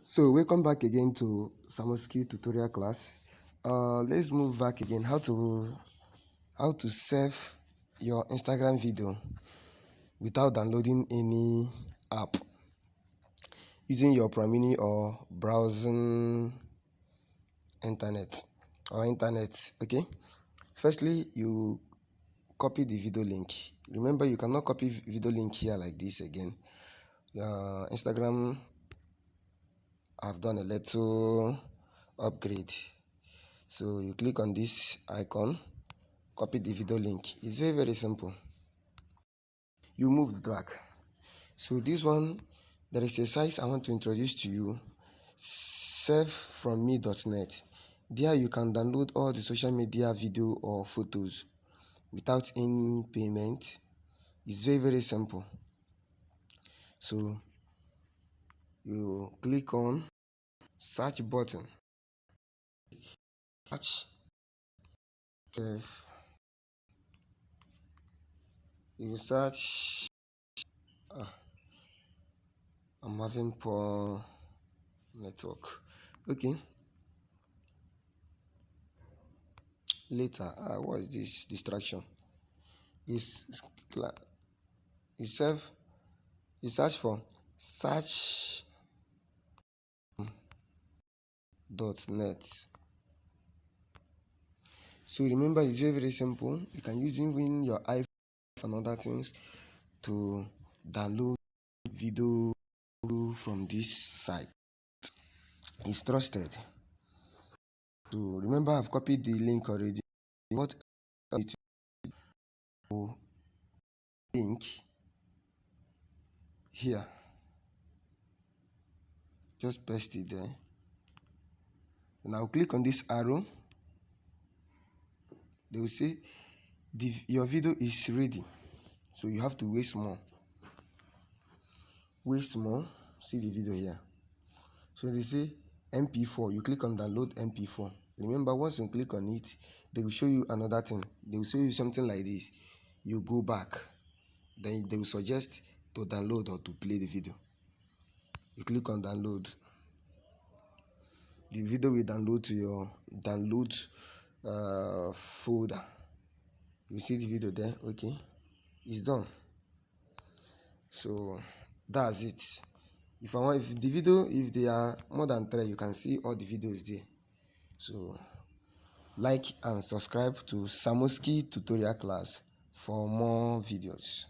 So welcome back again to Samoski tutorial class. Let's move back again. How to save your Instagram video without downloading any app, using your Opera Mini or browsing internet. Okay. Firstly, you copy the video link. Remember, you cannot copy video link here like this again. Instagram have done a little upgrade. So you click on this icon, copy the video link. It's very simple. You move back. So this one, there is a site I want to introduce to you, savefromme.net. There you can download all the social media video or photos without any payment. It's very simple. So you click on search button, search save. You search. I'm having poor network. Okay. Later, what is this distraction? You search for search.net. So remember, it's very simple. You can use even your iPhone and other things to download video from this site. It's trusted. So remember, I've copied the link already. What link here? Just paste it there. And I'll click on this arrow. They will say your video is ready. So you have to wait more. See the video here. So they say MP4. You click on download MP4. Remember, once you click on it, they will show you another thing. They will show you something like this. You go back. Then they will suggest to download or to play the video. You click on download. The video will download to your download folder. You see the video there. Okay, it's done. So that's it. If they are more than 3, you can see all the videos there. So like and subscribe to Samoski tutorial class for more videos.